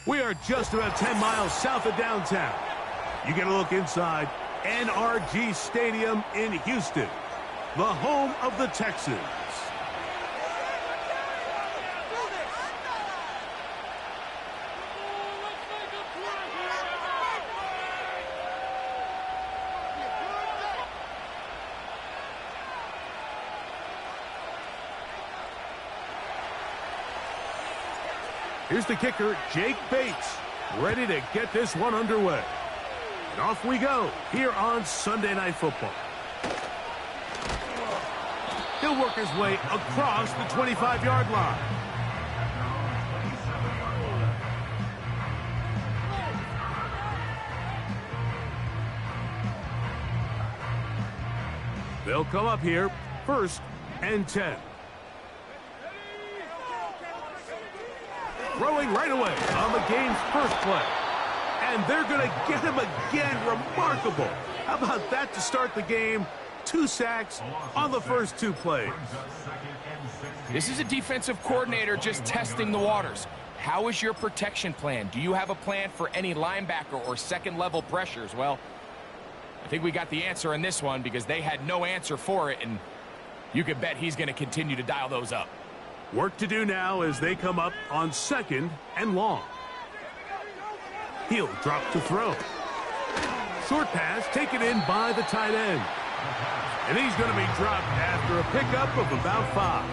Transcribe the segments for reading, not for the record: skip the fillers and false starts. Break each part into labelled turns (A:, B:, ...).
A: We are just about 10 miles south of downtown. You get a look inside NRG Stadium in Houston, the home of the Texans. Here's the kicker, Jake Bates, ready to get this one underway. And off we go here on Sunday Night Football. He'll work his way across the 25-yard line. They'll come up here, 1st and 10. Throwing right away on the game's first play. And they're going to get him again. Remarkable. How about that to start the game? 2 sacks on the first 2 plays.
B: This is a defensive coordinator just testing the waters. How is your protection plan? Do you have a plan for any linebacker or second-level pressures? Well, I think we got the answer in this one because they had no answer for it, and you can bet he's going to continue to dial those up.
A: Work to do now as they come up on 2nd and long. He'll drop to throw. Short pass taken in by the tight end. And he's going to be dropped after a pickup of about 5.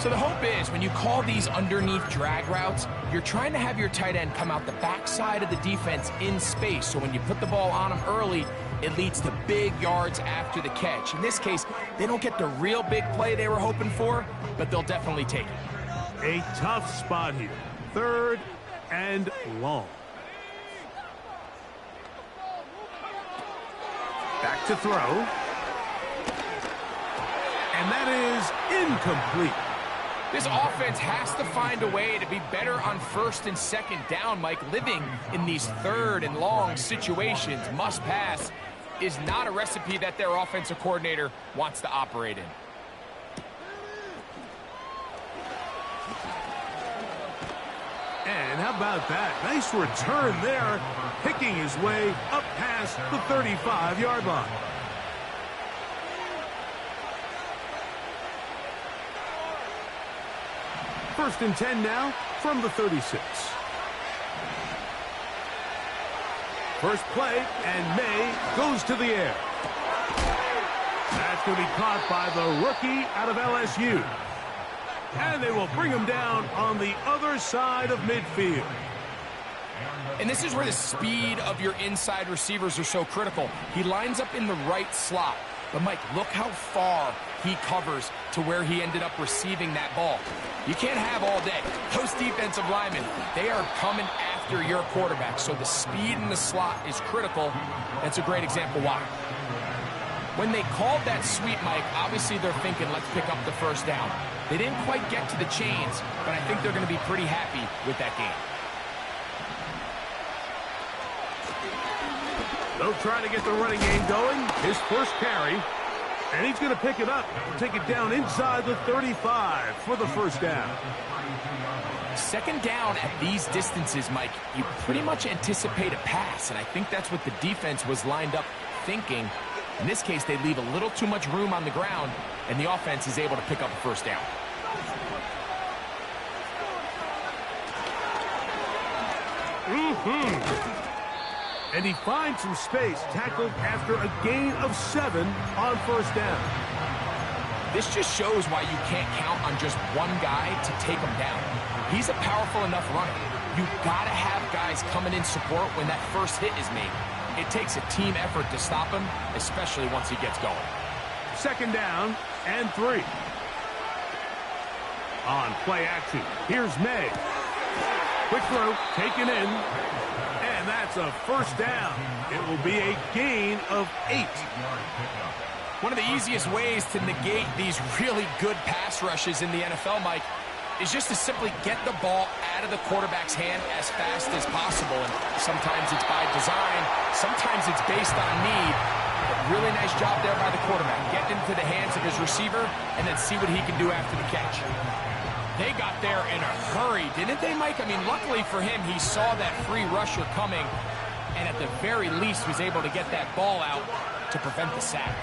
B: So the hope is when you call these underneath drag routes, you're trying to have your tight end come out the backside of the defense in space. So when you put the ball on him early, it leads to big yards after the catch. In this case, they don't get the real big play they were hoping for, but they'll definitely take it.
A: A tough spot here. 3rd and long. Back to throw. And that is incomplete.
B: This offense has to find a way to be better on 1st and 2nd down, Mike. Living in these 3rd and long situations, must pass, is not a recipe that their offensive coordinator wants to operate in.
A: And how about that? Nice return there, picking his way up past the 35-yard line. First and 10 now from the 36. First play, and May goes to the air. That's going to be caught by the rookie out of LSU. And they will bring him down on the other side of midfield.
B: And this is where the speed of your inside receivers are so critical. He lines up in the right slot. But, Mike, look how far he covers to where he ended up receiving that ball. You can't have all day. Those defensive linemen, they are coming after your quarterback. So the speed in the slot is critical. That's a great example why. When they called that sweep, Mike, obviously they're thinking, let's pick up the 1st down. They didn't quite get to the chains, but I think they're going to be pretty happy with that game.
A: They'll try to get the running game going. His first carry. And he's going to pick it up. Take it down inside the 35 for the 1st down.
B: 2nd down at these distances, Mike, you pretty much anticipate a pass. And I think that's what the defense was lined up thinking. In this case, they leave a little too much room on the ground, and the offense is able to pick up a 1st down.
A: And he finds some space, tackled after a gain of 7 on 1st down.
B: This just shows why you can't count on just one guy to take him down. He's a powerful enough runner. You've got to have guys coming in support when that first hit is made. It takes a team effort to stop him, especially once he gets going. 2nd
A: down and 3. On play action, here's May. Quick throw, taken in. And that's a 1st down. It will be a gain of 8.
B: One of the easiest ways to negate these really good pass rushes in the NFL, Mike, is just to simply get the ball out of the quarterback's hand as fast as possible. And sometimes it's by design, sometimes it's based on need. But really nice job there by the quarterback. Get into the hands of his receiver and then see what he can do after the catch. They got there in a hurry, didn't they, Mike? I mean, luckily for him, he saw that free rusher coming, and at the very least was able to get that ball out to prevent the sack.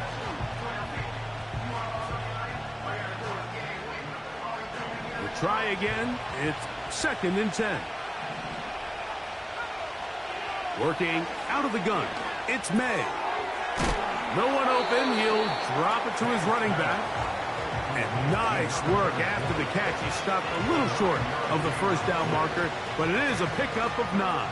A: We'll try again. It's 2nd and 10. Working out of the gun. It's May. No one open. He'll drop it to his running back. And nice work after the catch. He stopped a little short of the first down marker, but it is a pickup of 9.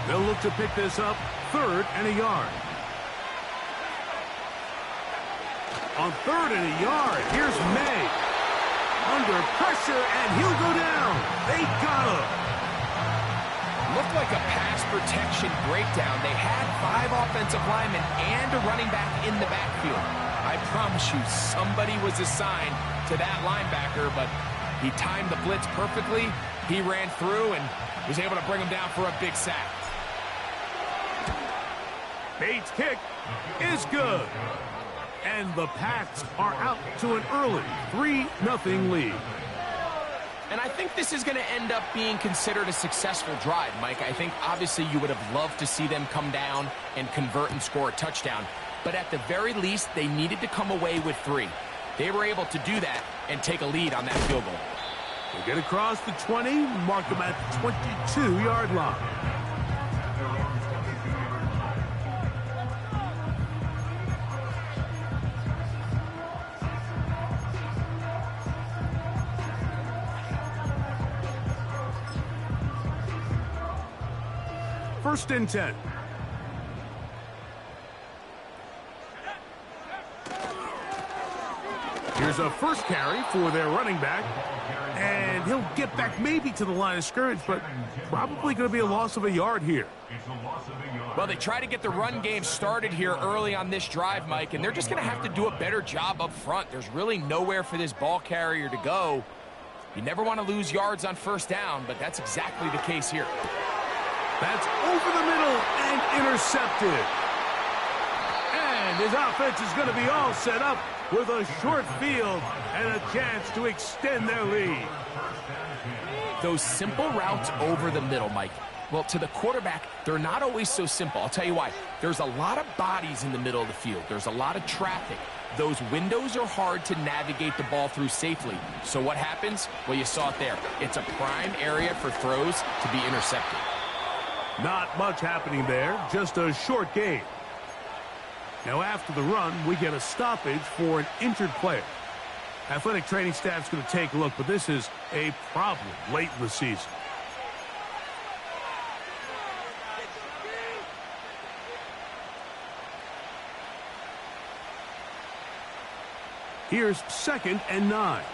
A: They'll look to pick this up 3rd and a yard. On 3rd and a yard, here's May. Under pressure, and he'll go down. They got him.
B: Looked like a pass protection breakdown. They had 5 offensive linemen and a running back in the backfield. I promise you, somebody was assigned to that linebacker, but he timed the blitz perfectly. He ran through and was able to bring him down for a big sack.
A: Bates' kick is good. And the Pats are out to an early 3-0 lead.
B: And I think this is going to end up being considered a successful drive, Mike. I think obviously you would have loved to see them come down and convert and score a touchdown. But at the very least, they needed to come away with 3. They were able to do that and take a lead on that field goal.
A: They get across the 20, mark them at the 22-yard line. First and 10. Here's a first carry for their running back. And he'll get back maybe to the line of scrimmage, but probably going to be a loss of a yard here.
B: Well, they try to get the run game started here early on this drive, Mike, and they're just going to have to do a better job up front. There's really nowhere for this ball carrier to go. You never want to lose yards on first down, but that's exactly the case here.
A: That's over the middle and intercepted. And his offense is going to be all set up with a short field and a chance to extend their lead.
B: Those simple routes over the middle, Mike. Well, to the quarterback, they're not always so simple. I'll tell you why. There's a lot of bodies in the middle of the field. There's a lot of traffic. Those windows are hard to navigate the ball through safely. So what happens? Well, you saw it there. It's a prime area for throws to be intercepted.
A: Not much happening there, just a short gain. Now after the run, we get a stoppage for an injured player. Athletic training staff's going to take a look, but this is a problem late in the season. Here's 2nd and 9.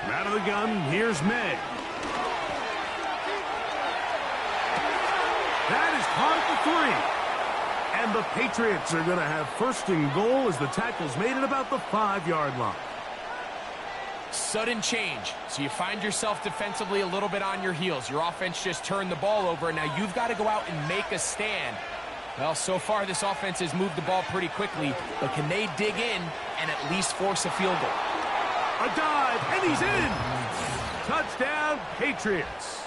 A: Out of the gun, here's May. That is caught at the 3. And the Patriots are going to have 1st and goal as the tackle's made at about the 5-yard line.
B: Sudden change. So you find yourself defensively a little bit on your heels. Your offense just turned the ball over, and now you've got to go out and make a stand. Well, so far this offense has moved the ball pretty quickly, but can they dig in and at least force a field goal?
A: A dive, and he's in! Touchdown, Patriots.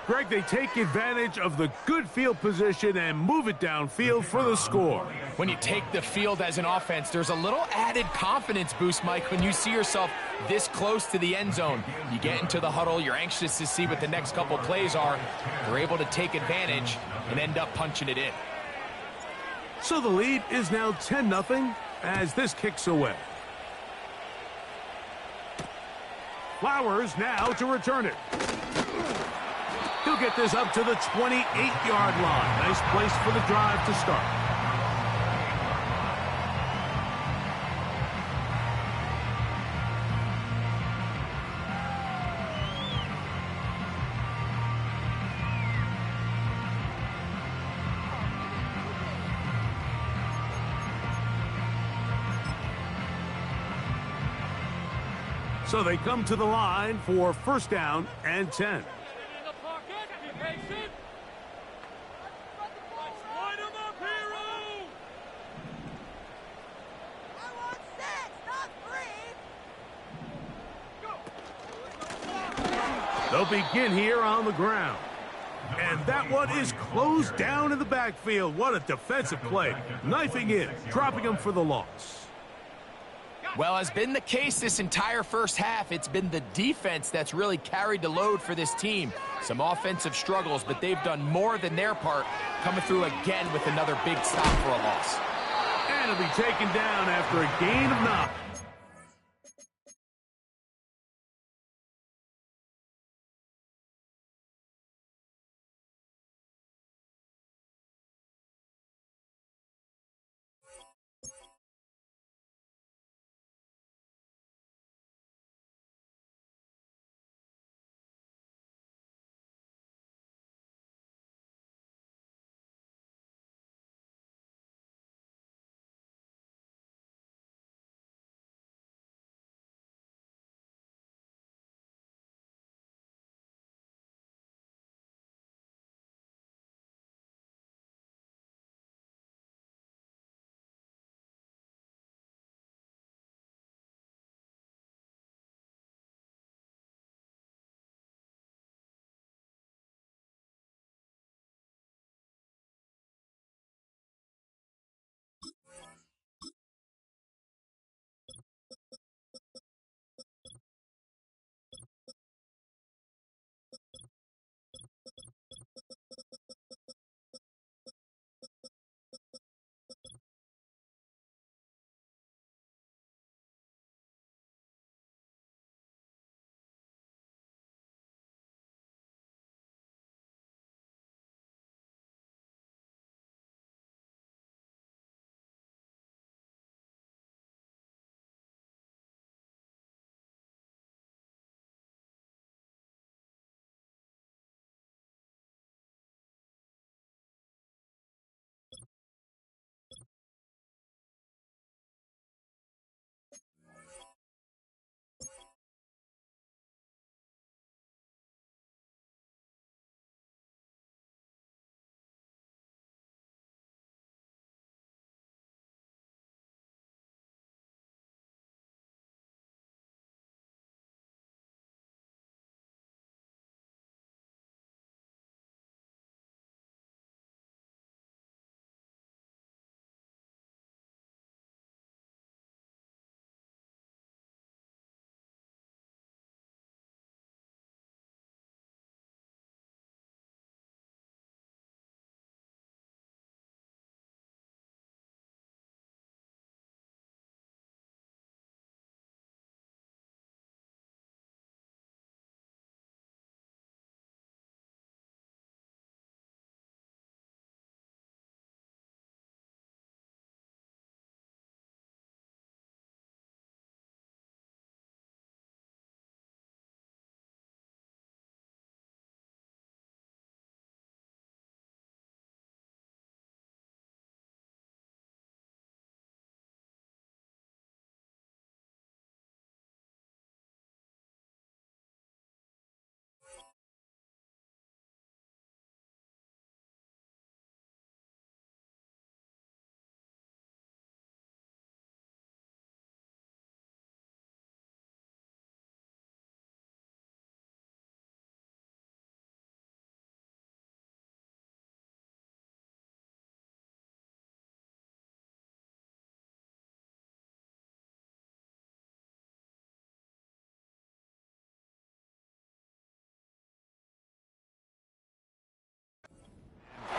A: Greg, they take advantage of the good field position and move it downfield for the score.
B: When you take the field as an offense, there's a little added confidence boost, Mike, when you see yourself this close to the end zone. You get into the huddle, you're anxious to see what the next couple plays are. They're able to take advantage and end up punching it in.
A: So the lead is now 10-0 as this kicks away. Flowers now to return it. He'll get this up to the 28-yard line. Nice place for the drive to start. So they come to the line for first down and 10. They'll begin here on the ground. And that one is closed down in the backfield. What a defensive play. Knifing in, dropping him for the loss.
B: Well, as been the case this entire first half, it's been the defense that's really carried the load for this team. Some offensive struggles, but they've done more than their part, coming through again with another big stop for a loss.
A: And it'll be taken down after a gain of 9.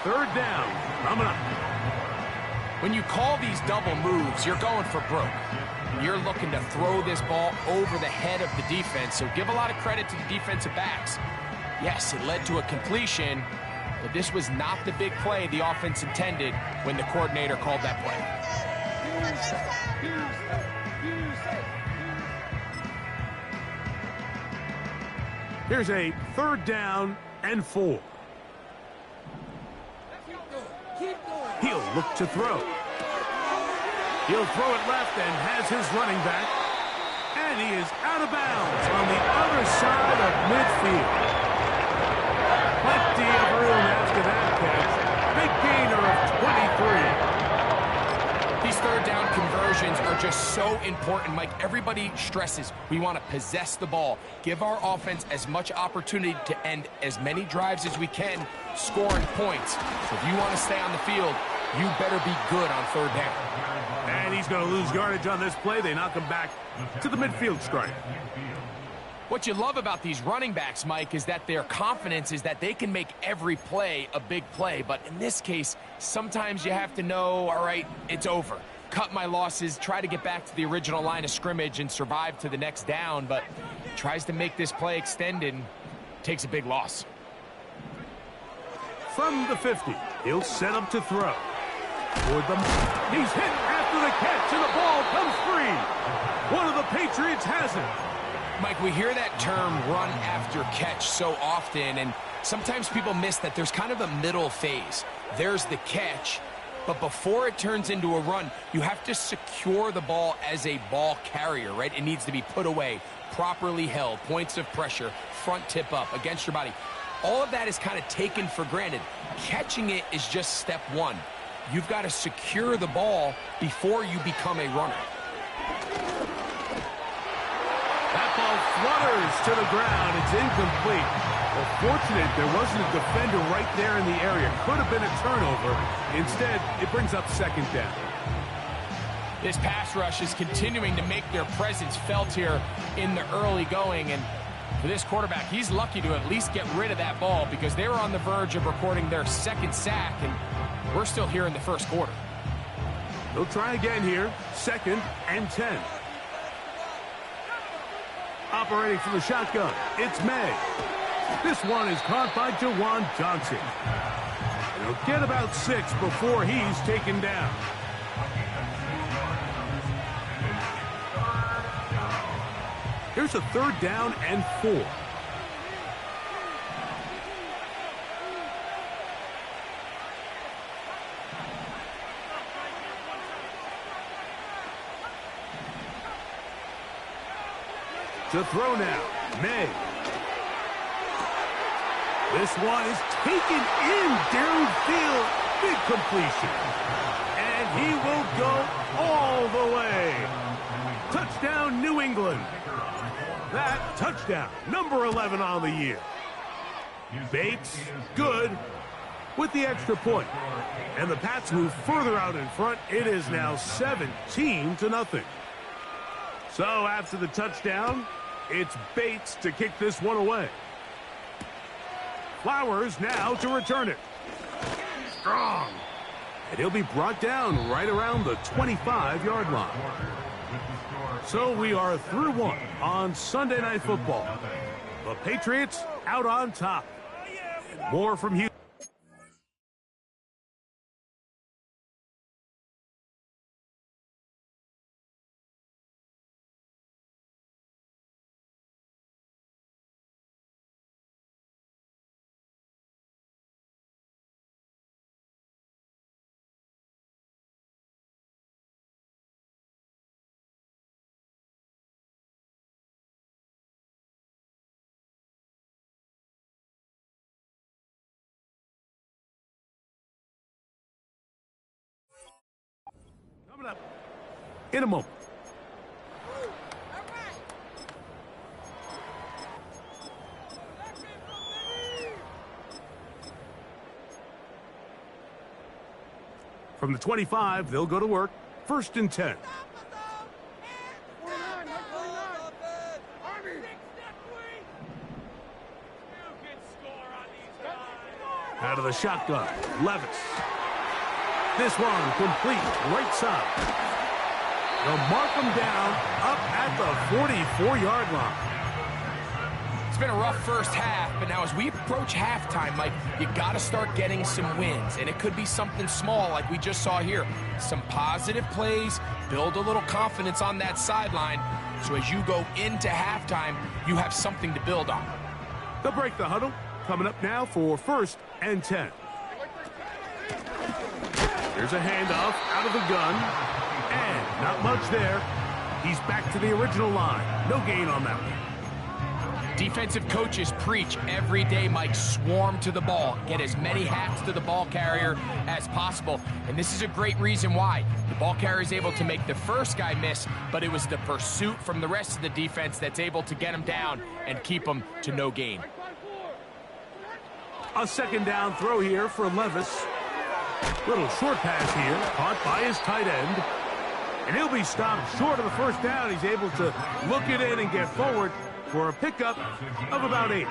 A: Third down, coming up.
B: When you call these double moves, you're going for broke. You're looking to throw this ball over the head of the defense, so give a lot of credit to the defensive backs. Yes, it led to a completion, but this was not the big play the offense intended when the coordinator called that play.
A: Here's a third down and 4. He'll look to throw. He'll throw it left and has his running back. And he is out of bounds on the other side of midfield. Plenty of room after that catch. Big gainer of 23.
B: These third down conversions are just so important, Mike. Everybody stresses we want to possess the ball, give our offense as much opportunity to end as many drives as we can, scoring points. So if you want to stay on the field, you better be good on third down.
A: And he's going to lose yardage on this play. They knock him back to the midfield stripe.
B: What you love about these running backs, Mike, is that their confidence is that they can make every play a big play. But in this case, sometimes you have to know, all right, it's over. Cut my losses, try to get back to the original line of scrimmage and survive to the next down, but tries to make this play extend and takes a big loss.
A: From the 50, he'll set up to throw. Toward them. He's hit after the catch, and the ball comes free. One of the Patriots has it.
B: Mike, we hear that term run after catch so often, and sometimes people miss that there's kind of a middle phase. There's the catch, but before it turns into a run, you have to secure the ball as a ball carrier, right? It needs to be put away, properly held, points of pressure, front tip up against your body. All of that is kind of taken for granted. Catching it is just step one. You've got to secure the ball before you become a runner.
A: That ball flutters to the ground. It's incomplete. Well, fortunate there wasn't a defender right there in the area. Could have been a turnover. Instead, it brings up second down.
B: This pass rush is continuing to make their presence felt here in the early going. And for this quarterback, he's lucky to at least get rid of that ball because they were on the verge of recording their second sack, and we're still here in the first quarter.
A: They'll try again here. 2nd and 10. Operating from the shotgun, it's May. This one is caught by Jawan Johnson. He'll get about 6 before he's taken down. Here's a 3rd down and 4. To throw now, May. This one is taken in downfield. Big completion. And he will go all the way. Touchdown, New England. That touchdown, number 11 on the year. Bates, good, with the extra point. And the Pats move further out in front. It is now 17-0. So after the touchdown, it's Bates to kick this one away. Flowers now to return it. Strong. And he'll be brought down right around the 25-yard line. So we are through one on Sunday Night Football. The Patriots out on top. And more from Houston. Coming up in a moment. From the 25, they'll go to work. 1st and 10. Out of the shotgun, Levis. This one complete, right side. They'll mark him down up at the 44-yard line.
B: It's been a rough first half, but now as we approach halftime, Mike, you got to start getting some wins, and it could be something small like we just saw here. Some positive plays, build a little confidence on that sideline, so as you go into halftime, you have something to build on.
A: They'll break the huddle. Coming up now for 1st and 10. Here's a handoff out of the gun, and not much there. He's back to the original line. No gain on that one.
B: Defensive coaches preach every day, Mike, swarm to the ball. Get as many hats to the ball carrier as possible. And this is a great reason why. The ball carrier is able to make the first guy miss, but it was the pursuit from the rest of the defense that's able to get him down and keep him to no gain.
A: A second down throw here for Levis. Little short pass here, caught by his tight end. And he'll be stopped short of the first down. He's able to look it in and get forward for a pickup of about 8.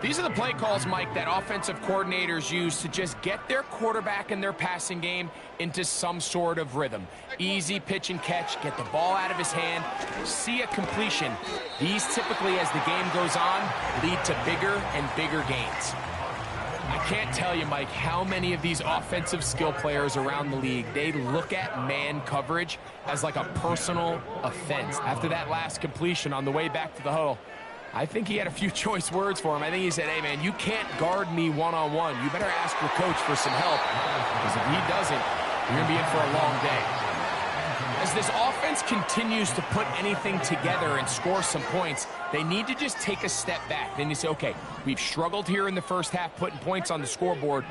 B: These are the play calls, Mike, that offensive coordinators use to just get their quarterback and their passing game into some sort of rhythm. Easy pitch and catch, get the ball out of his hand, see a completion. These typically, as the game goes on, lead to bigger and bigger gains. I can't tell you, Mike, how many of these offensive skill players around the league, they look at man coverage as like a personal offense. After that last completion on the way back to the huddle, I think he had a few choice words for him. I think he said, hey, man, you can't guard me one-on-one. You better ask your coach for some help, because if he doesn't, you're going to be in for a long day. As this offense continues to put anything together and score some points, they need to just take a step back. Then you say, okay, we've struggled here in the first half putting points on the scoreboard.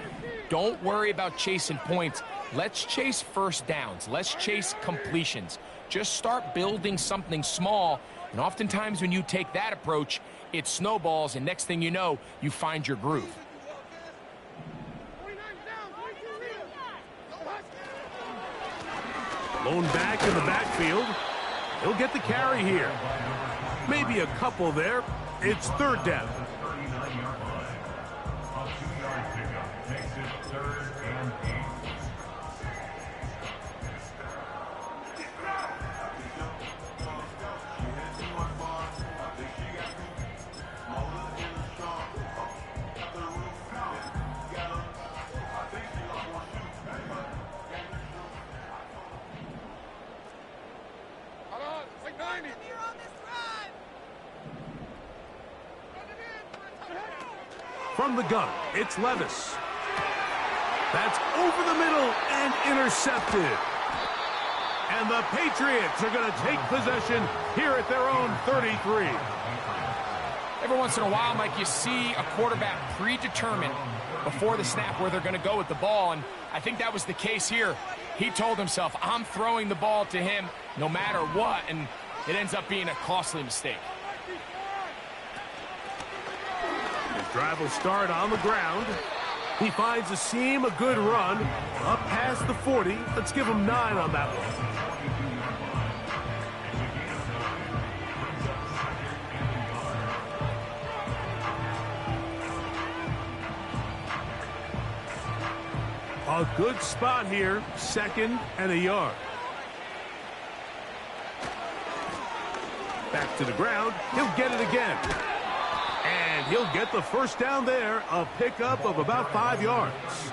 B: Don't worry about chasing points. Let's chase first downs. Let's chase completions. Just start building something small. And oftentimes when you take that approach, it snowballs, and next thing you know, you find your groove.
A: Lone back in the backfield. He'll get the carry here. Maybe a couple there. It's third down. From the gun, it's Levis. That's over the middle and intercepted. And the Patriots are going to take possession here at their own 33.
B: Every once in a while, Mike, you see a quarterback predetermined before the snap where they're going to go with the ball, and I think that was the case here. He told himself, I'm throwing the ball to him no matter what, and it ends up being a costly mistake.
A: His drive will start on the ground. He finds a seam, a good run, up past the 40. Let's give him 9 on that one. A good spot here, 2nd and a yard. Back to the ground, he'll get it again. And he'll get the first down there, a pickup of about 5 yards.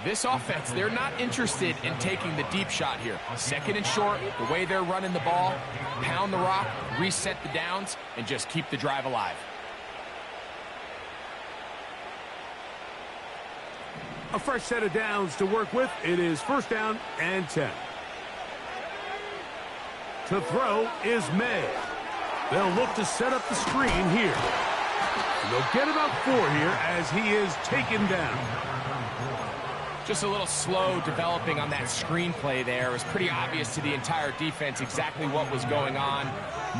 B: This offense, they're not interested in taking the deep shot here. 2nd and short, the way they're running the ball, pound the rock, reset the downs, and just keep the drive alive.
A: A fresh set of downs to work with. It is 1st down and 10. To throw is May. They'll look to set up the screen here. They'll get about 4 here as he is taken down.
B: Just a little slow developing on that screen play there. It was pretty obvious to the entire defense exactly what was going on.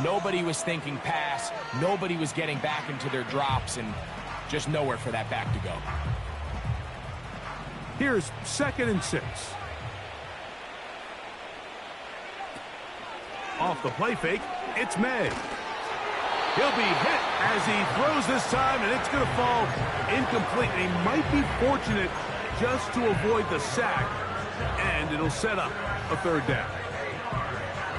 B: Nobody was thinking pass. Nobody was getting back into their drops, and just nowhere for that back to go.
A: Here's 2nd and 6. Off the play fake, it's May. He'll be hit as he throws this time, and it's going to fall incomplete. He might be fortunate just to avoid the sack, and it'll set up a 3rd down.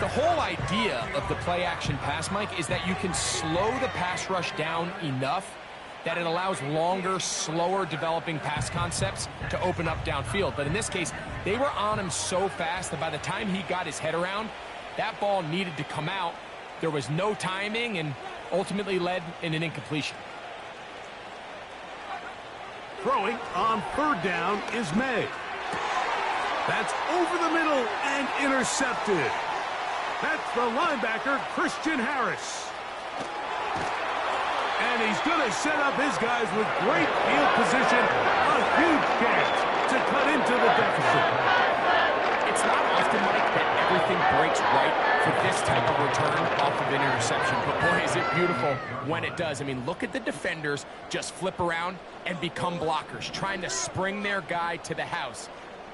B: The whole idea of the play-action pass, Mike, is that you can slow the pass rush down enough that it allows longer, slower developing pass concepts to open up downfield. But in this case, they were on him so fast that by the time he got his head around, that ball needed to come out. There was no timing and ultimately led in an incompletion.
A: Throwing on 3rd down is May. That's over the middle and intercepted. That's the linebacker, Christian Harris. And he's going to set up his guys with great field position. A huge chance to cut into the deficit.
B: It's not often, Mike, that everything breaks right for this type of return off of an interception. But boy, is it beautiful when it does. I mean, look at the defenders just flip around and become blockers, trying to spring their guy to the house.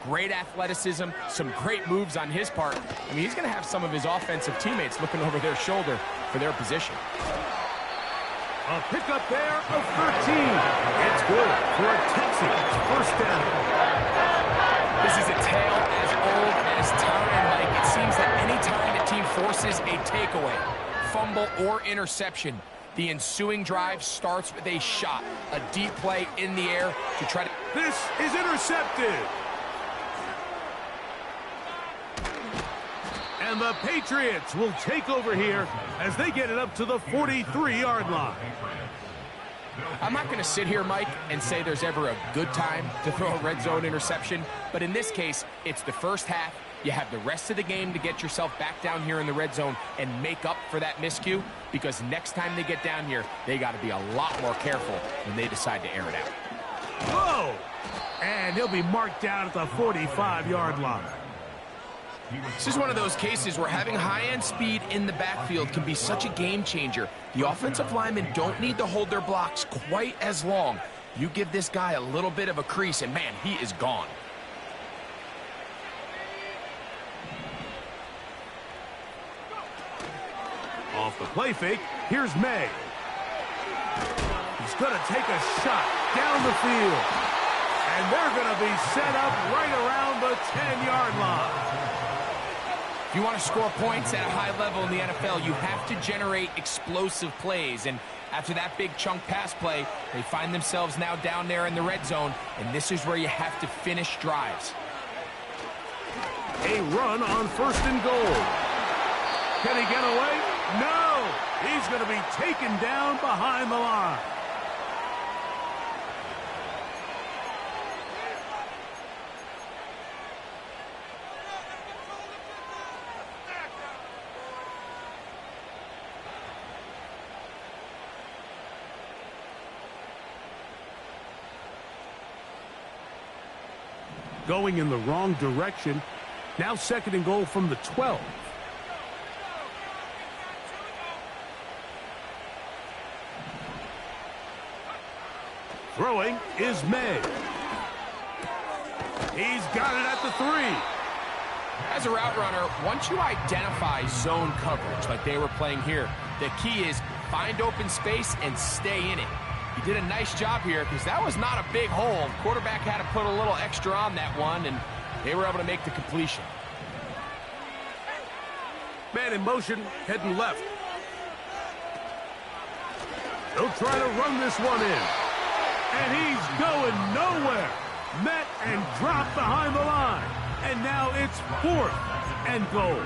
B: Great athleticism, some great moves on his part. I mean, he's going to have some of his offensive teammates looking over their shoulder for their position.
A: A pickup there of 13. It's good for a Texans first down.
B: This is a tale as old as time, Mike. It seems that any time the team forces a takeaway, fumble, or interception, the ensuing drive starts with a shot, a deep play in the air to try to...
A: This is intercepted. And the Patriots will take over here as they get it up to the 43-yard line.
B: I'm not going to sit here, Mike, and say there's ever a good time to throw a red zone interception, but in this case, it's the first half. You have the rest of the game to get yourself back down here in the red zone and make up for that miscue, because next time they get down here, they got to be a lot more careful when they decide to air it out.
A: Whoa! And he'll be marked down at the 45-yard line.
B: This is one of those cases where having high-end speed in the backfield can be such a game changer. The offensive linemen don't need to hold their blocks quite as long. You give this guy a little bit of a crease, and man, he is gone.
A: Off the play fake, here's May. He's going to take a shot down the field. And they're going to be set up right around the 10-yard line.
B: If you want to score points at a high level in the NFL, you have to generate explosive plays. And after that big chunk pass play, they find themselves now down there in the red zone. And this is where you have to finish drives.
A: A run on 1st and goal. Can he get away? No! He's going to be taken down behind the line. Going in the wrong direction. Now 2nd and goal from the 12. Throwing is May. He's got it at the 3.
B: As a route runner, once you identify zone coverage like they were playing here, the key is find open space and stay in it. He did a nice job here because that was not a big hole. Quarterback had to put a little extra on that one, and they were able to make the completion.
A: Man in motion, heading left. They'll try to run this one in. And he's going nowhere. Met and dropped behind the line. And now it's 4th and goal.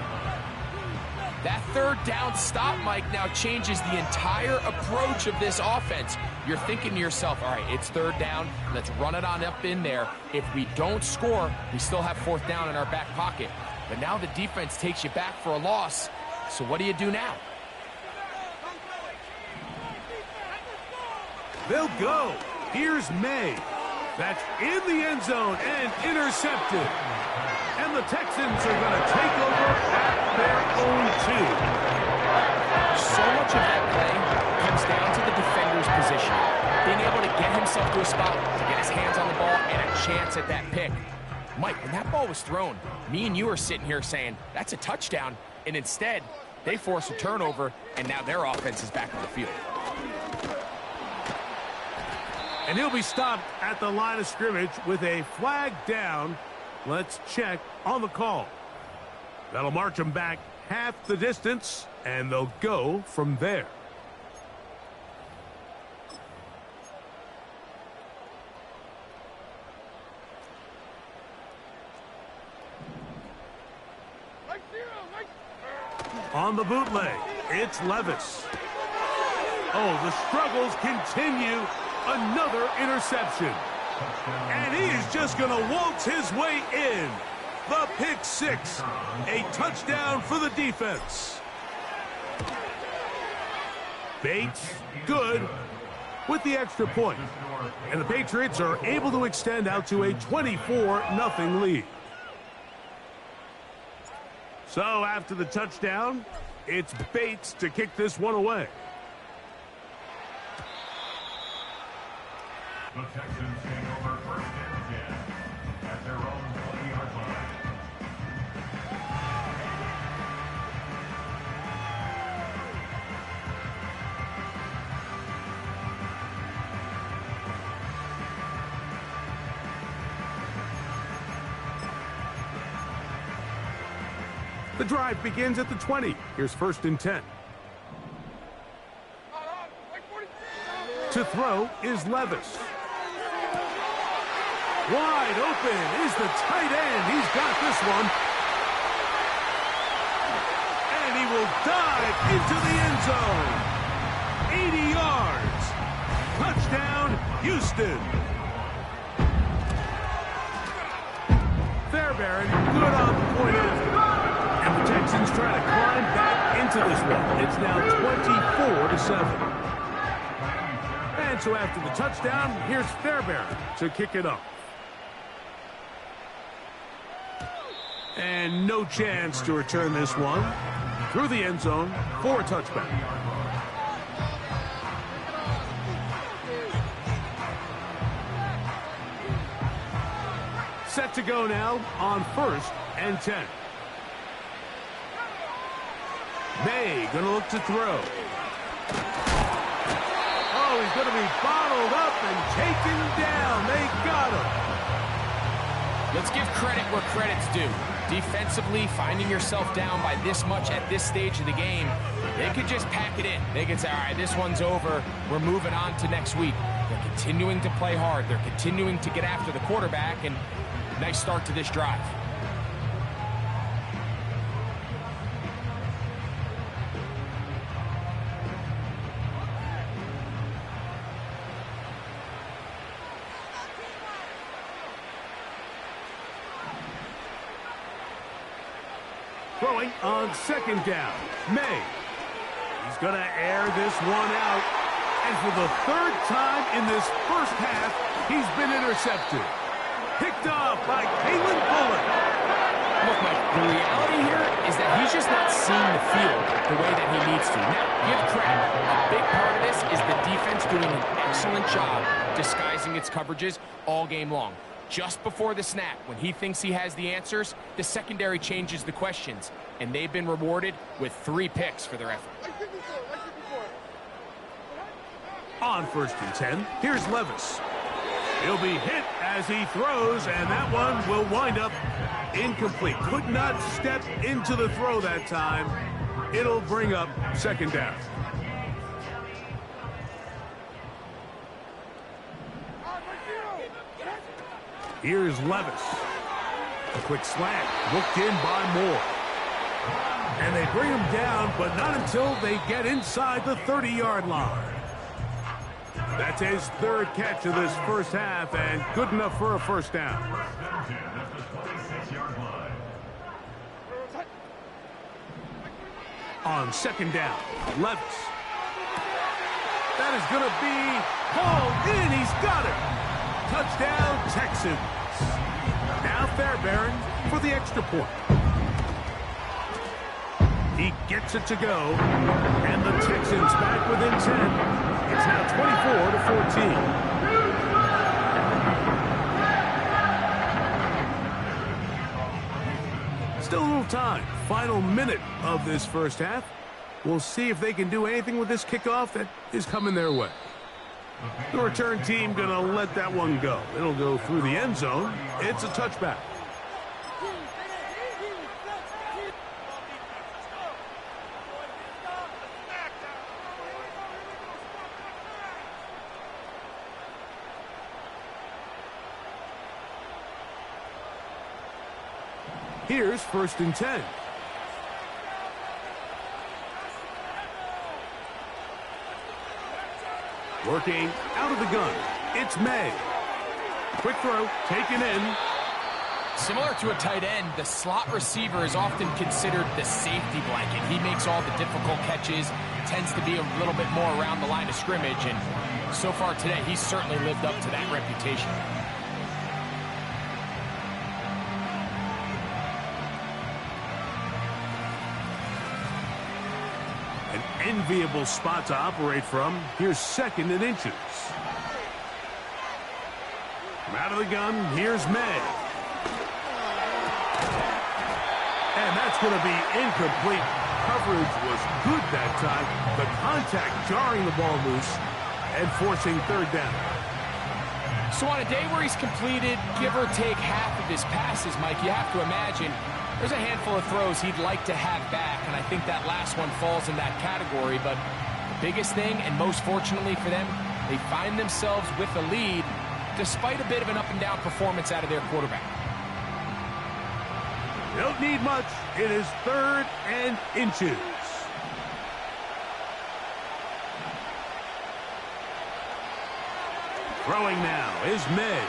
B: That 3rd down stop, Mike, now changes the entire approach of this offense. You're thinking to yourself, all right, it's 3rd down. Let's run it on up in there. If we don't score, we still have 4th down in our back pocket. But now the defense takes you back for a loss. So what do you do now?
A: They'll go. Here's May. That's in the end zone and intercepted. And the Texans are going to take over at their own 2.
B: So much of that play comes down to the defender's position. Being able to get himself to a spot, to get his hands on the ball, and a chance at that pick. Mike, when that ball was thrown, me and you are sitting here saying, that's a touchdown. And instead, they force a turnover, and now their offense is back on the field.
A: And he'll be stopped at the line of scrimmage with a flag down. Let's check on the call. That'll march them back half the distance, and they'll go from there. On the bootleg, it's Levis. Oh, the struggles continue. Another interception. And he is just going to waltz his way in. the pick six. A touchdown for the defense. Bates, good, with the extra point. And the Patriots are able to extend out to a 24-0 lead. So after the touchdown, it's Bates to kick this one away.
C: The Texans take over first and 10 at their own 20-yard line.
A: The drive begins at the 20. Here's first and 10. To throw is Levis. Wide open is the tight end. He's got this one. And he will dive into the end zone. 80 yards. Touchdown, Houston. Fairbairn good on the point after. And the Texans try to climb back into this one. It's now 24-7. And so after the touchdown, here's Fairbairn to kick it up. And no chance to return this one through the end zone for a touchback. Set to go now on first and 10. May gonna look to throw. Oh, he's gonna be bottled up and taken down. They got him.
B: Let's give credit where credit's due. Defensively, finding yourself down by this much at this stage of the game, they could just pack it in. They could say, all right, this one's over. We're moving on to next week. They're continuing to play hard. They're continuing to get after the quarterback, and nice start to this drive.
A: Throwing on second down. May. He's going to air this one out. And for the third time in this first half, he's been intercepted. Picked off by Kalen Bullock.
B: Look, Mike, the reality here is that he's just not seeing the field the way that he needs to. Now, give credit. A big part of this is the defense doing an excellent job disguising its coverages all game long. Just before the snap, when he thinks he has the answers, the secondary changes the questions, and they've been rewarded with 3 picks for their effort.
A: On first and 10, here's Levis. He'll be hit as he throws, and that one will wind up incomplete. Could not step into the throw that time. It'll bring up second down. Here's Levis. A quick slant, looked in by Moore. And they bring him down, but not until they get inside the 30-yard line. That's his third catch of this first half, and good enough for a first down. On second down, Levis. That is going to be hauled in. He's got it. Touchdown, Texans. Now Fairbairn for the extra point. He gets it to go, and the Texans back within 10. It's now 24-14. Still a little time. Final minute of this first half. We'll see if they can do anything with this kickoff that is coming their way. The return team going to let that one go. It'll go through the end zone. It's a touchback. Here's first and 10. Working out of the gun. It's May. Quick throw, taken in.
B: Similar to a tight end, the slot receiver is often considered the safety blanket. He makes all the difficult catches, tends to be a little bit more around the line of scrimmage, and so far today, he's certainly lived up to that reputation.
A: An enviable spot to operate from. Here's 2nd and inches. From out of the gun, here's May. And that's going to be incomplete. Coverage was good that time. The contact jarring the ball loose and forcing 3rd down.
B: So on a day where he's completed, give or take half of his passes, Mike, you have to imagine there's a handful of throws he'd like to have back, and I think that last one falls in that category. But the biggest thing, and most fortunately for them, they find themselves with a lead despite a bit of an up-and-down performance out of their quarterback.
A: Don't need much. It is 3rd and inches. Throwing now is May.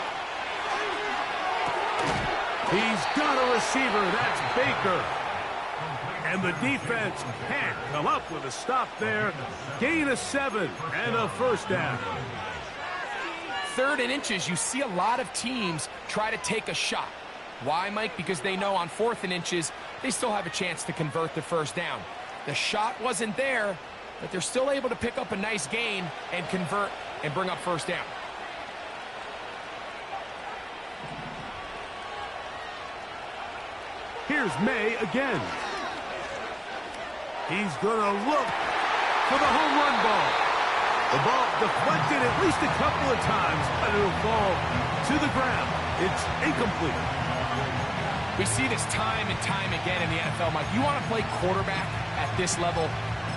A: He's got a receiver. That's Baker. And the defense can't come up with a stop there. Gain of 7 and a 1st down.
B: 3rd and inches, you see a lot of teams try to take a shot. Why, Mike? Because they know on 4th and inches, they still have a chance to convert the 1st down. The shot wasn't there, but they're still able to pick up a nice gain and convert and bring up 1st down.
A: Here's May again. He's going to look for the home run ball. The ball deflected at least a couple of times, but it'll fall to the ground. It's incomplete.
B: We see this time and time again in the NFL, Mike. You want to play quarterback at this level,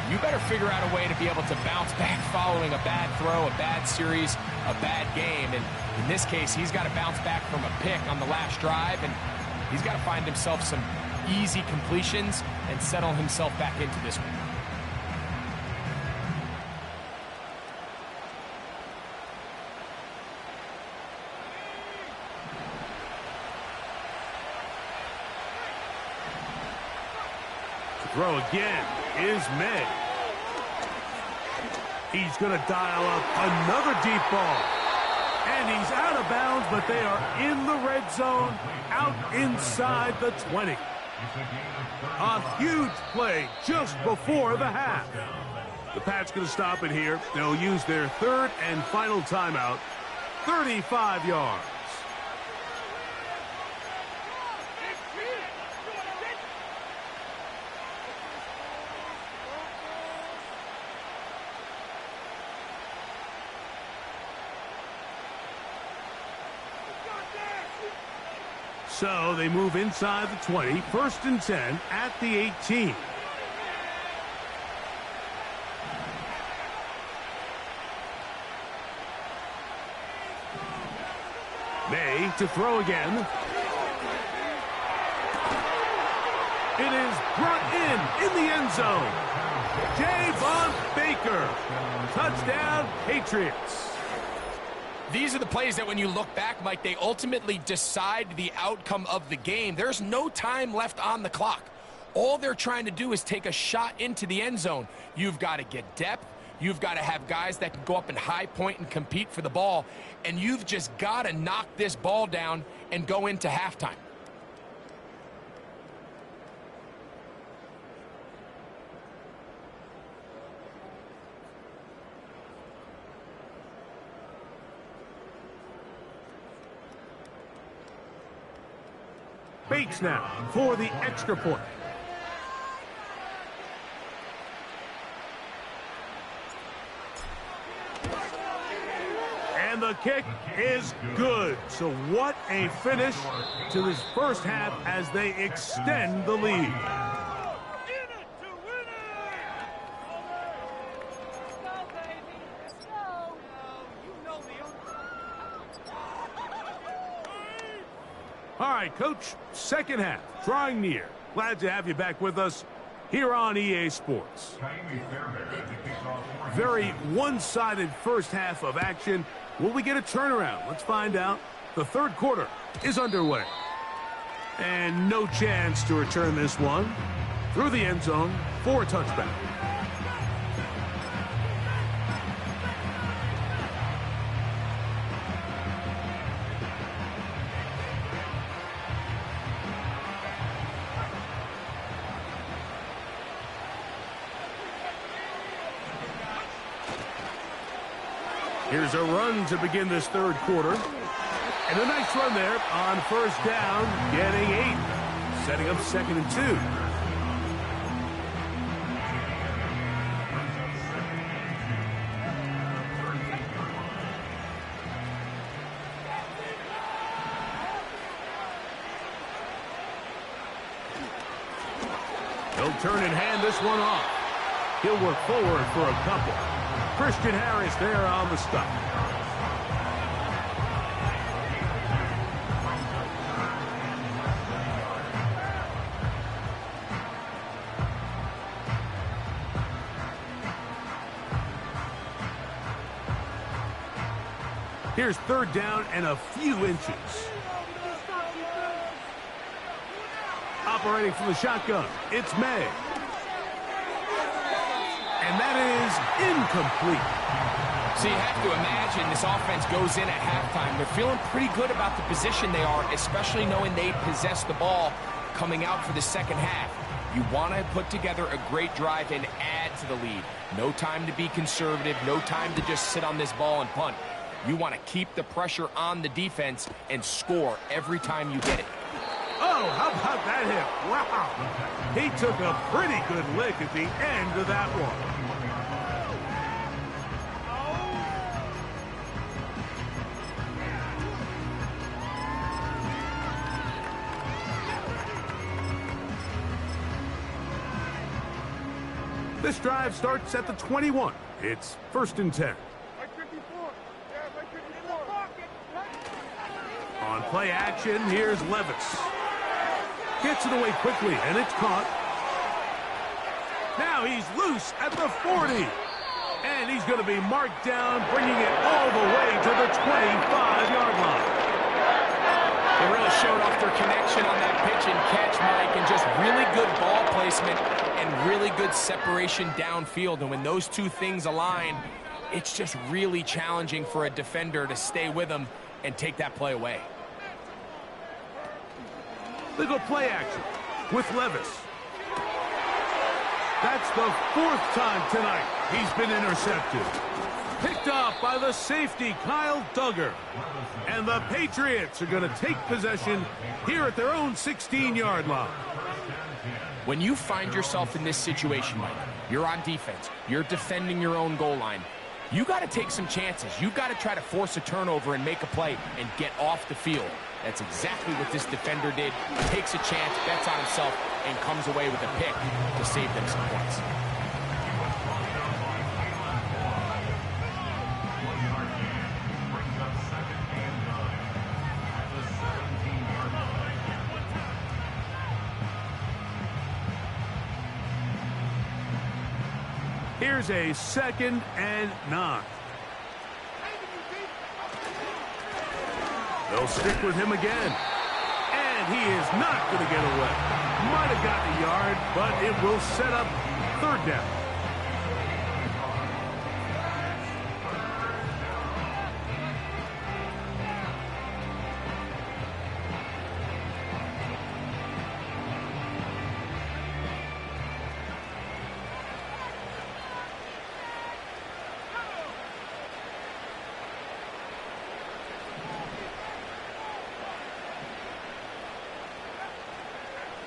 B: you better figure out a way to be able to bounce back following a bad throw, a bad series, a bad game. And in this case, he's got to bounce back from a pick on the last drive, and he's got to find himself some easy completions and settle himself back into this one.
A: Throw again is May. He's going to dial up another deep ball. And he's out of bounds, but they are in the red zone, out inside the 20. A huge play just before the half. The Pats going to stop it here. They'll use their 3rd and final timeout, 35 yards. So they move inside the 20, 1st and 10 at the 18. May to throw again. It is brought in the end zone. Javon Baker. Touchdown, Patriots.
B: These are the plays that when you look back, Mike, they ultimately decide the outcome of the game. There's no time left on the clock. All they're trying to do is take a shot into the end zone. You've got to get depth. You've got to have guys that can go up and high point and compete for the ball. And you've just got to knock this ball down and go into halftime.
A: Bates now for the extra point. And the kick is good. So what a finish to this 1st half as they extend the lead. All right, Coach, 2nd half, drawing near. Glad to have you back with us here on EA Sports. Very one-sided 1st half of action. Will we get a turnaround? Let's find out. The 3rd quarter is underway. And no chance to return this one. Through the end zone for a touchback. Here's a run to begin this third quarter. And a nice run there on first down, getting 8. Setting up 2nd and 2. He'll turn and hand this one off. He'll work forward for a couple. Christian Harris there on the stop. Here's 3rd down and a few inches. Operating from the shotgun, it's May. And that is incomplete.
B: So you have to imagine this offense goes in at halftime. They're feeling pretty good about the position they are, especially knowing they possess the ball coming out for the second half. You want to put together a great drive and add to the lead. No time to be conservative, no time to just sit on this ball and punt. You want to keep the pressure on the defense and score every time you get it.
A: Oh, how about that hit? Wow. He took a pretty good lick at the end of that one. This drive starts at the 21. It's 1st and 10. On play action, here's Levis. Gets it away quickly, and it's caught. Now he's loose at the 40. And he's going to be marked down, bringing it all the way to the 25-yard line.
B: They really showed off their connection on that pitch and catch, Mike, and just really good ball placement and really good separation downfield. And when those two things align, it's just really challenging for a defender to stay with them and take that play away.
A: Little play action with Levis. That's the 4th time tonight he's been intercepted. Picked off by the safety, Kyle Duggar. And the Patriots are going to take possession here at their own 16-yard line.
B: When you find yourself in this situation, Mike, you're on defense, you're defending your own goal line, you got to take some chances. You got to try to force a turnover and make a play and get off the field. That's exactly what this defender did. Takes a chance, bets on himself, and comes away with a pick to save them some points.
A: Here's a 2nd and 9. They'll stick with him again. And he is not going to get away. Might have gotten a yard, but it will set up 3rd down.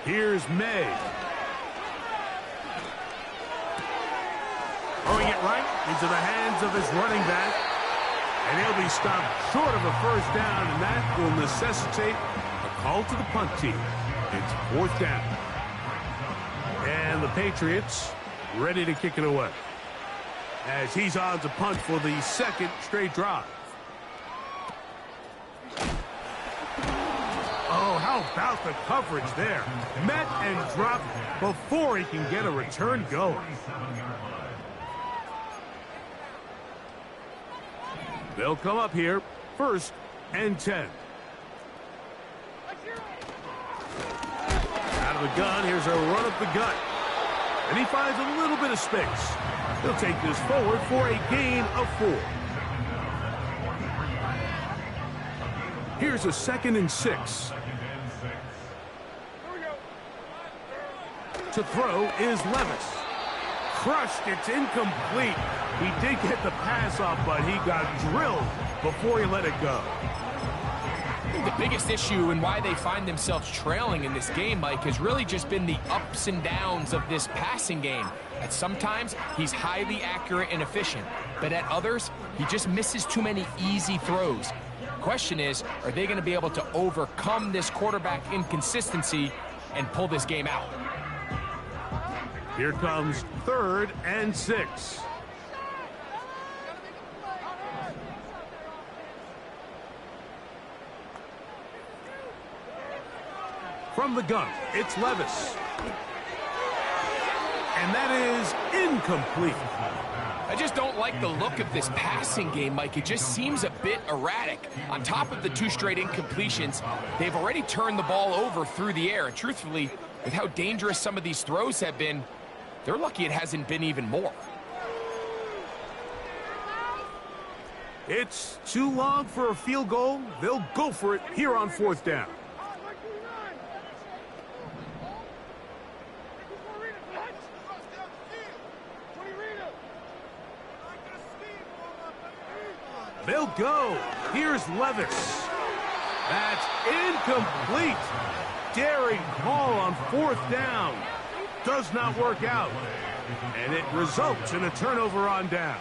A: Here's May. Throwing it right into the hands of his running back. And he'll be stopped short of a 1st down, and that will necessitate a call to the punt team. It's 4th down. And the Patriots ready to kick it away, as he's on to punt for the 2nd straight drive. Oh, how about the coverage there? Met and dropped before he can get a return going. They'll come up here, 1st and 10. of the gun. Here's a run up the gut. And he finds a little bit of space. He'll take this forward for a gain of 4. Here's a 2nd and 6. To throw is Levis. Crushed. It's incomplete. He did get the pass off, but he got drilled before he let it go.
B: I think the biggest issue and why they find themselves trailing in this game, Mike, has really just been the ups and downs of this passing game. At sometimes, he's highly accurate and efficient, but at others, he just misses too many easy throws. The question is, are they going to be able to overcome this quarterback inconsistency and pull this game out?
A: Here comes 3rd and 6. From the gun, it's Levis. And that is incomplete.
B: I just don't like the look of this passing game, Mike. It just seems a bit erratic. On top of the 2 straight incompletions, they've already turned the ball over through the air. And truthfully, with how dangerous some of these throws have been, they're lucky it hasn't been even more.
A: It's too long for a field goal. They'll go for it here on 4th down. They'll go. Here's Levis. That's incomplete. Daring call on 4th down. Does not work out. And it results in a turnover on down.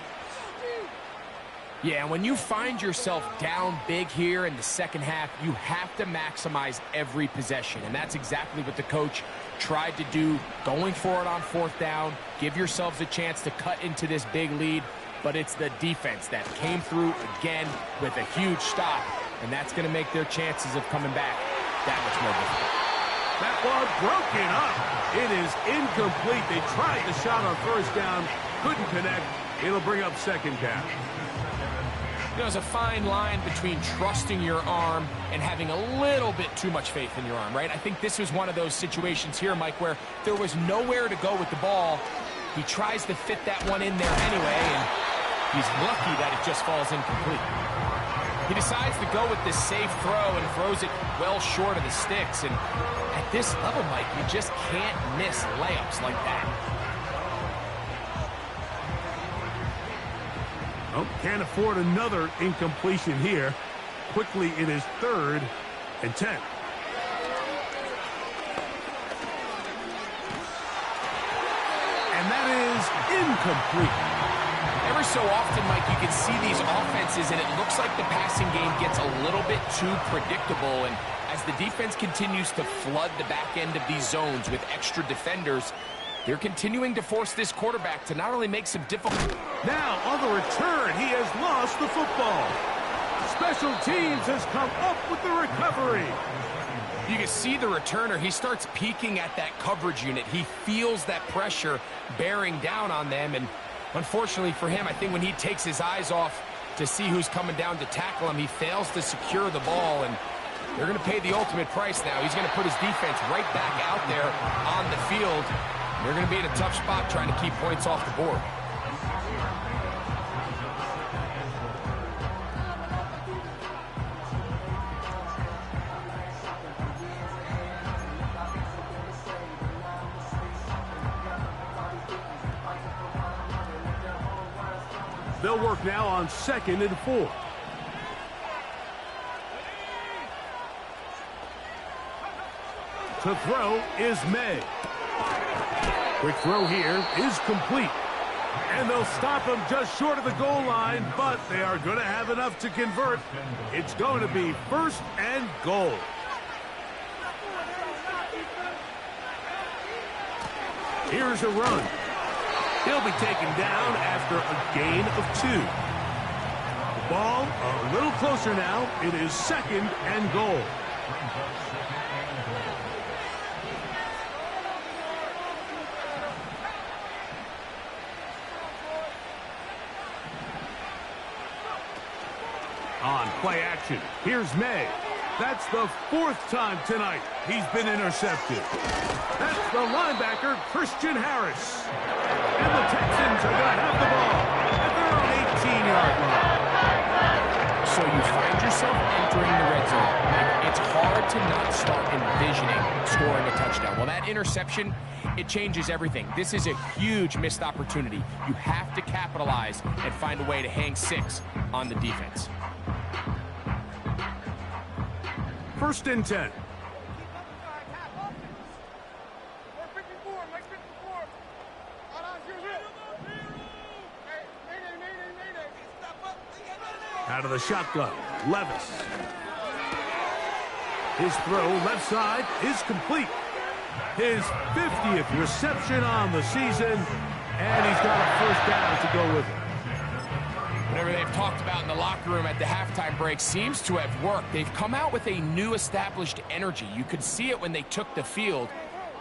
B: Yeah, when you find yourself down big here in the second half, you have to maximize every possession. And that's exactly what the coach tried to do, going for it on 4th down. Give yourselves a chance to cut into this big lead. But it's the defense that came through again with a huge stop. And that's going to make their chances of coming back that much more difficult.
A: That one broken up. It is incomplete. They tried the shot on 1st down. Couldn't connect. It'll bring up 2nd down.
B: You know, there's a fine line between trusting your arm and having a little bit too much faith in your arm, right? I think this was one of those situations here, Mike, where there was nowhere to go with the ball. He tries to fit that one in there anyway, and he's lucky that it just falls incomplete. He decides to go with this safe throw and throws it well short of the sticks. And at this level, Mike, you just can't miss layups like that.
A: Oh, can't afford another incompletion here. Quickly, it is 3rd and 10. And that is incomplete.
B: Every so often, Mike, you can see these offenses, and it looks like the passing game gets a little bit too predictable. And as the defense continues to flood the back end of these zones with extra defenders, they're continuing to force this quarterback to not only make some difficult...
A: Now, on the return, he has lost the football. Special teams has come up with the recovery.
B: You can see the returner. He starts peeking at that coverage unit. He feels that pressure bearing down on them, and unfortunately for him, I think when he takes his eyes off to see who's coming down to tackle him, he fails to secure the ball, and they're going to pay the ultimate price now. He's going to put his defense right back out there on the field. They're going to be in a tough spot trying to keep points off the board.
A: They'll work now on 2nd and 4. To throw is May. Quick throw here is complete. And they'll stop him just short of the goal line, but they are going to have enough to convert. It's going to be 1st and goal. Here's a run. He'll be taken down after a gain of 2. The ball a little closer now. It is 2nd and goal. On play action, here's May. That's the 4th time tonight he's been intercepted. That's the linebacker, Christian Harris. And the Texans are going to have the ball at their own 18-yard line.
B: So you find yourself entering the red zone. It's hard to not start envisioning scoring a touchdown. Well, that interception, it changes everything. This is a huge missed opportunity. You have to capitalize and find a way to hang 6 on the defense.
A: 1st and 10. Out of the shotgun, Levis. His throw left side is complete. His 50th reception on the season, and he's got a 1st down to go with it.
B: Whatever they've talked about in the locker room at the halftime break seems to have worked. They've come out with a new established energy. You could see it when they took the field.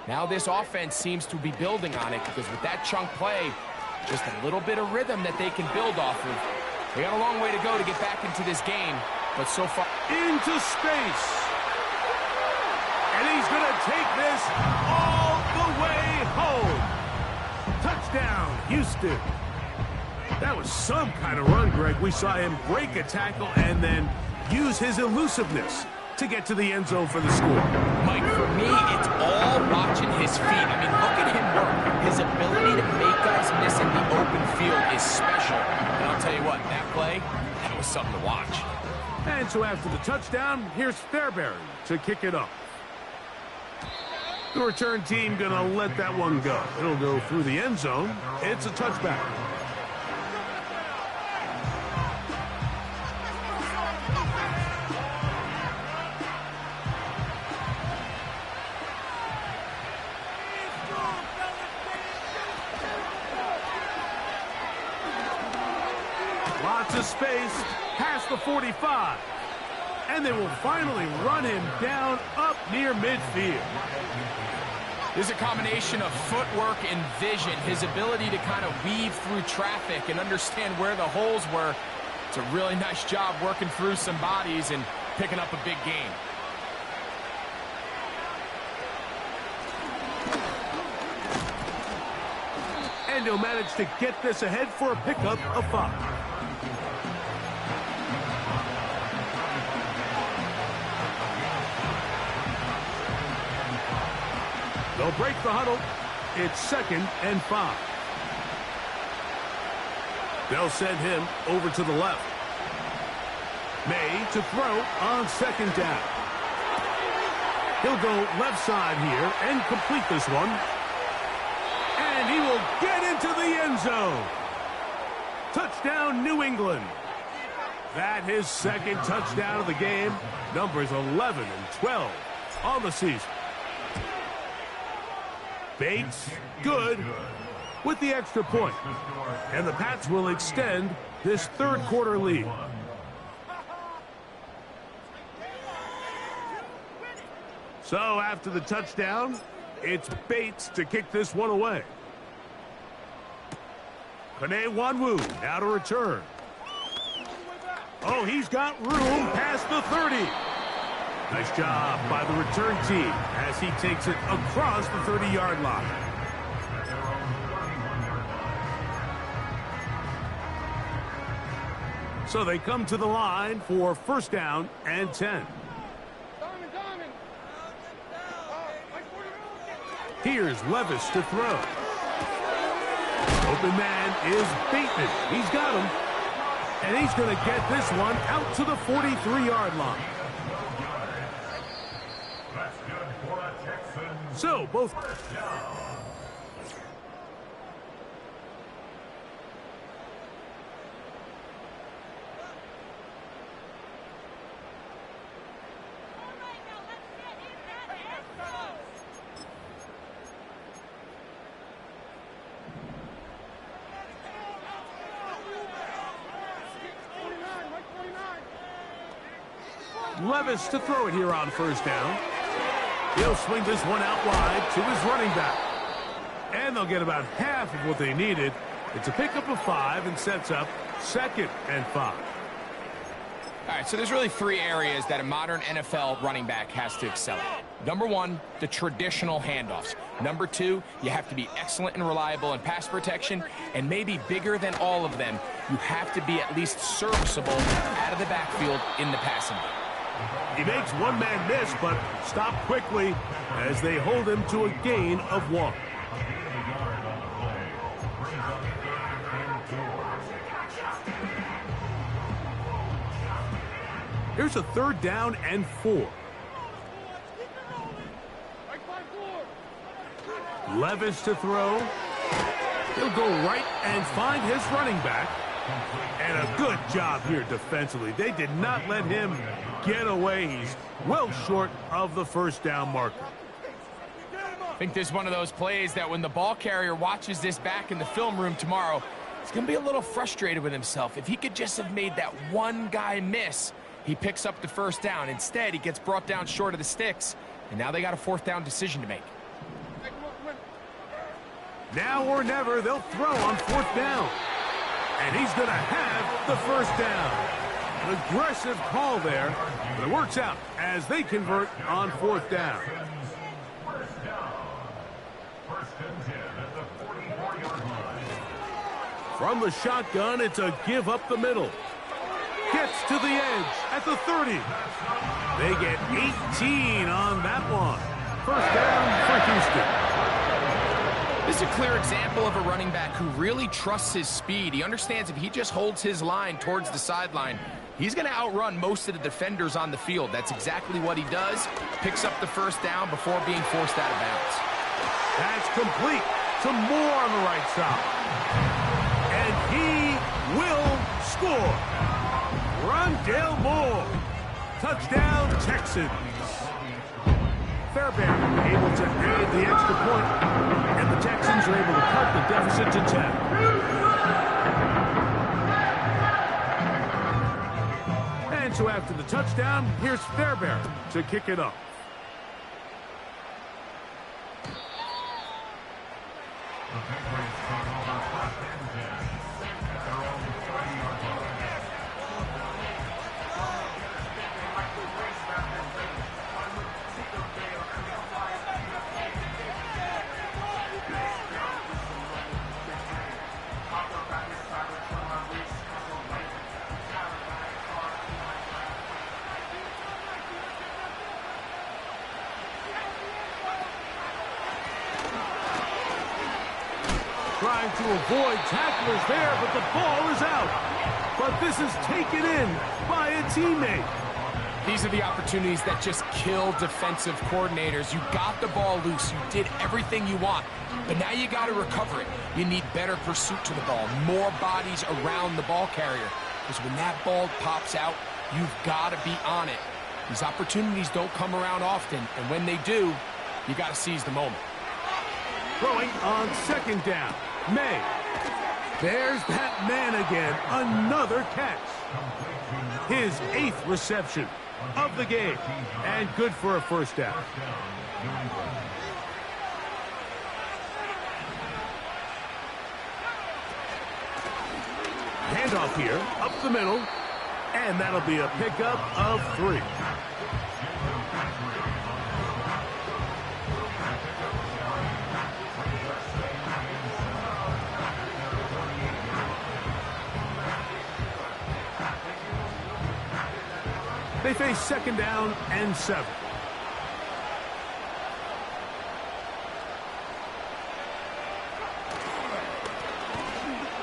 B: Now this offense seems to be building on it because with that chunk play, just a little bit of rhythm that they can build off of. They got a long way to go to get back into this game, but so far...
A: Into space. And he's going to take this all the way home. Touchdown, Houston. That was some kind of run, Greg. We saw him break a tackle and then use his elusiveness to get to the end zone for the score.
B: Mike, for me, it's all watching his feet. I mean, look at him work. His ability to make guys miss in the open field is special. And I'll tell you what, that play, that was something to watch.
A: And so after the touchdown, here's Fairbairn to kick it up. The return team going to let that one go. It'll go through the end zone. It's a touchback. Lots of space past the 45. And they will finally run him down up near midfield.
B: There's a combination of footwork and vision, his ability to kind of weave through traffic and understand where the holes were. It's a really nice job working through some bodies and picking up a big gain.
A: And he'll manage to get this ahead for a pickup of 5. They'll break the huddle. It's 2nd and 5. They'll send him over to the left. May to throw on 2nd down. He'll go left side here and complete this one. And he will get into the end zone. Touchdown, New England. That his 2nd touchdown of the game. Numbers 11 and 12 on the season. Bates, good, with the extra point. And the Pats will extend this 3rd quarter lead. So after the touchdown, it's Bates to kick this one away. Panay Wanwu now to return. Oh, he's got room past the 30. Nice job by the return team as he takes it across the 30-yard line. So they come to the line for 1st down and 10. Here's Levis to throw. Open man is Bateman. He's got him. And he's going to get this one out to the 43-yard line. So, both... Levis to throw it here on 1st down. He'll swing this one out wide to his running back. And they'll get about half of what they needed. It's a pickup of 5 and sets up 2nd and 5.
B: All right, so there's really three areas that a modern NFL running back has to excel at. Number one, the traditional handoffs. Number two, you have to be excellent and reliable in pass protection. And maybe bigger than all of them, you have to be at least serviceable out of the backfield in the passing game.
A: He makes one man miss, but stop quickly as they hold him to a gain of 1. Here's a 3rd down and 4. Levis to throw. He'll go right and find his running back. And a good job here defensively. They did not let him get away. He's well short of the 1st down marker.
B: I think this is one of those plays that when the ball carrier watches this back in the film room tomorrow, he's going to be a little frustrated with himself. If he could just have made that one guy miss, he picks up the 1st down. Instead, he gets brought down short of the sticks, and now they got a 4th down decision to make.
A: Now or never, they'll throw on 4th down. And he's going to have the 1st down. An aggressive call there, but it works out as they convert on 4th down. From the shotgun, it's a give up the middle. Gets to the edge at the 30. They get 18 on that one. 1st down for Houston.
B: This is a clear example of a running back who really trusts his speed. He understands if he just holds his line towards the sideline, he's going to outrun most of the defenders on the field. That's exactly what he does. Picks up the 1st down before being forced out of bounds.
A: That's complete. Some more on the right side. And he will score. Rondale Moore. Touchdown, Texans. Fairbairn able to add the extra point, and the Texans are able to cut the deficit to 10. And so after the touchdown, here's Fairbairn to kick it off. Trying to avoid tacklers there, but the ball is out. But this is taken in by a teammate.
B: These are the opportunities that just kill defensive coordinators. You got the ball loose. You did everything you want. But now you got to recover it. You need better pursuit to the ball, more bodies around the ball carrier. Because when that ball pops out, you've got to be on it. These opportunities don't come around often, and when they do, you got to seize the moment.
A: Throwing on 2nd down. May. There's that man again. Another catch. His 8th reception of the game. And good for a 1st down. Handoff here. Up the middle. And that'll be a pickup of 3. They face 2nd down and 7.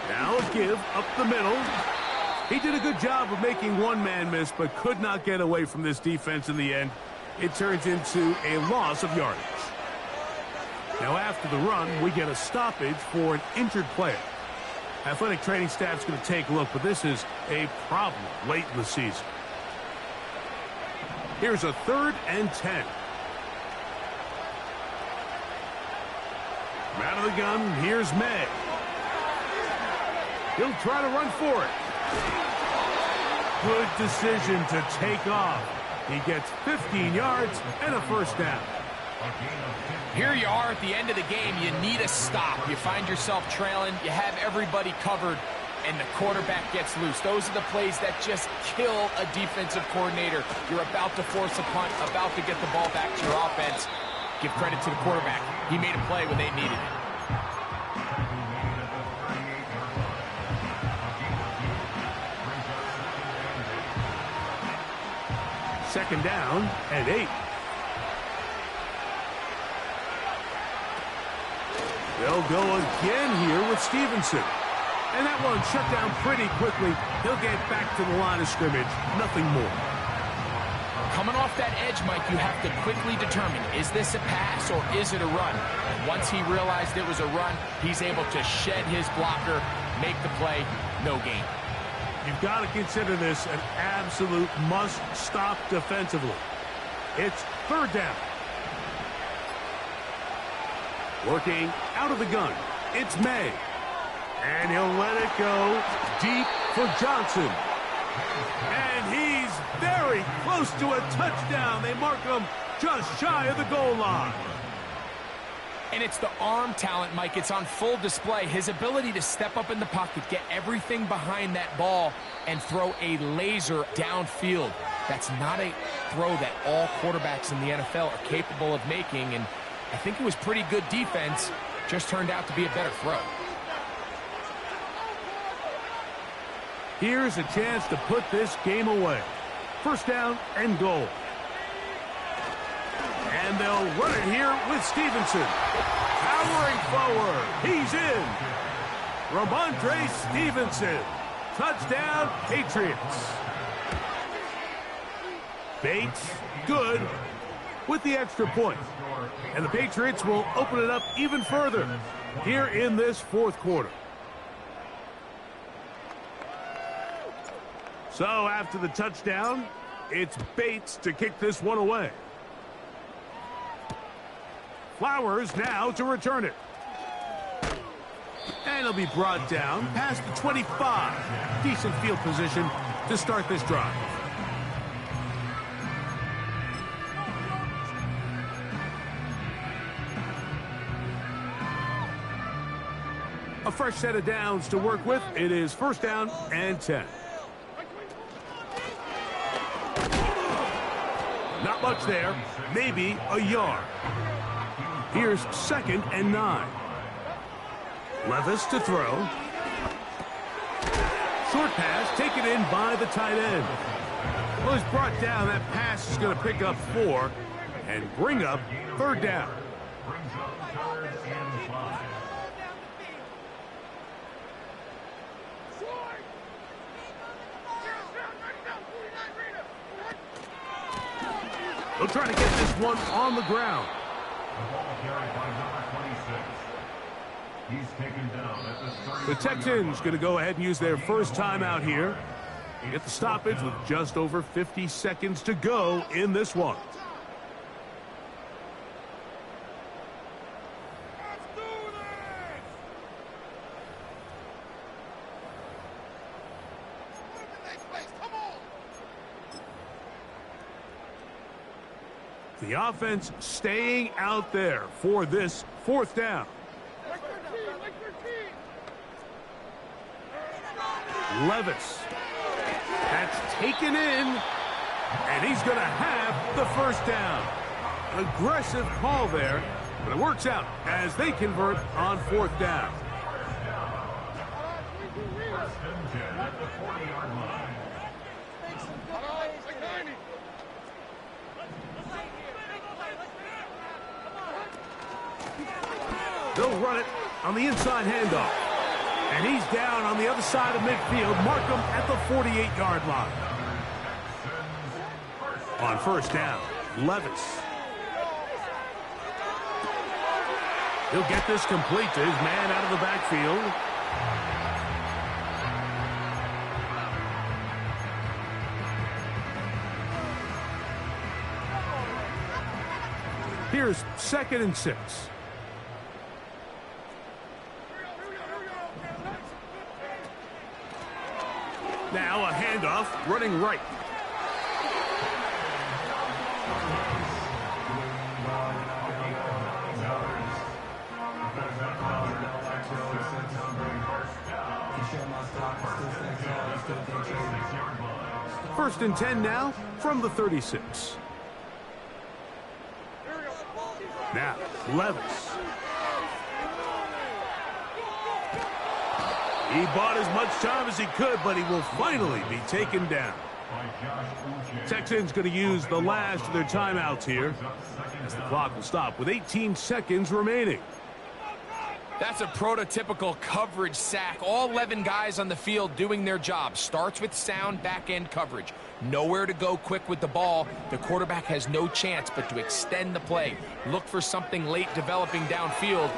A: Now a give up the middle. He did a good job of making one man miss, but could not get away from this defense in the end. It turns into a loss of yardage. Now after the run, we get a stoppage for an injured player. Athletic training staff's going to take a look, but this is a problem late in the season. Here's a 3rd and 10. Out of the gun, here's May. He'll try to run for it. Good decision to take off. He gets 15 yards and a 1st down.
B: Here you are at the end of the game. You need a stop. You find yourself trailing. You have everybody covered. and the quarterback gets loose. Those are the plays that just kill a defensive coordinator. You're about to force a punt, about to get the ball back to your offense. Give credit to the quarterback. He made a play when they needed it.
A: Second down and 8. They'll go again here with Stevenson. And that one shut down pretty quickly. He'll get back to the line of scrimmage. Nothing more.
B: Coming off that edge, Mike, you have to quickly determine, is this a pass or is it a run? And once he realized it was a run, he's able to shed his blocker, make the play, no gain.
A: You've got to consider this an absolute must-stop defensively. It's third down. Working out of the gun, it's May. And he'll let it go deep for Johnson. And he's very close to a touchdown. They mark him just shy of the goal line.
B: And it's the arm talent, Mike. It's on full display. His ability to step up in the pocket, get everything behind that ball, and throw a laser downfield. That's not a throw that all quarterbacks in the NFL are capable of making. And I think it was pretty good defense. Just turned out to be a better throw.
A: Here's a chance to put this game away. First down and goal. And they'll run it here with Stevenson. Powering forward. He's in. Ramondre Stevenson. Touchdown, Patriots. Bates, good, with the extra point. And the Patriots will open it up even further here in this fourth quarter. So after the touchdown, it's Bates to kick this one away. Flowers now to return it. And he'll be brought down past the 25. Decent field position to start this drive. A fresh set of downs to work with. It is first down and 10. Not much there. Maybe a yard. Here's second and 9. Levis to throw. Short pass taken in by the tight end. Well, he's brought down. That pass is going to pick up 4 and bring up third down.
C: Brings up third and 5.
A: They'll try to get this one on the ground.
C: The ball carried by number 26. He's taken down at the 30.
A: The Texans going to go ahead and use their first timeout here. Get the stoppage with just over 50 seconds to go in this one. The offense staying out there for this fourth down. Levis. That's taken in, and he's going to have the first down. An aggressive call there, but it works out as they convert on fourth down.
C: First and 10 at the 40-yard line.
A: They'll run it on the inside handoff. And he's down on the other side of midfield. Mark him at the 48-yard line. On first down, Levis. He'll get this complete to his man out of the backfield. Here's second and 6. Now a handoff, running right. First and 10 now from the 36. Now, Levis. He bought as much time as he could, but he will finally be taken down. Texans going to use the last of their timeouts here, as the clock will stop with 18 seconds remaining.
B: That's a prototypical coverage sack. All 11 guys on the field doing their job. Starts with sound back-end coverage. Nowhere to go quick with the ball. The quarterback has no chance but to extend the play. Look for something late developing downfield.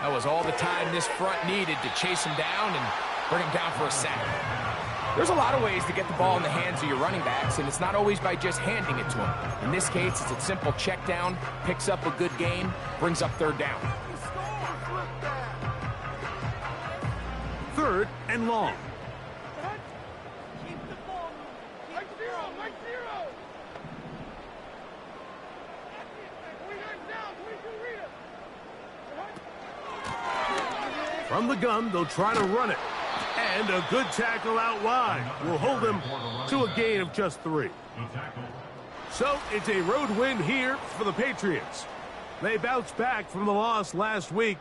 B: That was all the time this front needed to chase him down and bring him down for a sack. There's a lot of ways to get the ball in the hands of your running backs, and it's not always by just handing it to them. In this case, it's a simple check down, picks up a good gain, brings up third down.
A: Third and long. From the gun, they'll try to run it. And a good tackle out wide will hold them to a gain of just 3. So it's a road win here for the Patriots. They bounced back from the loss last week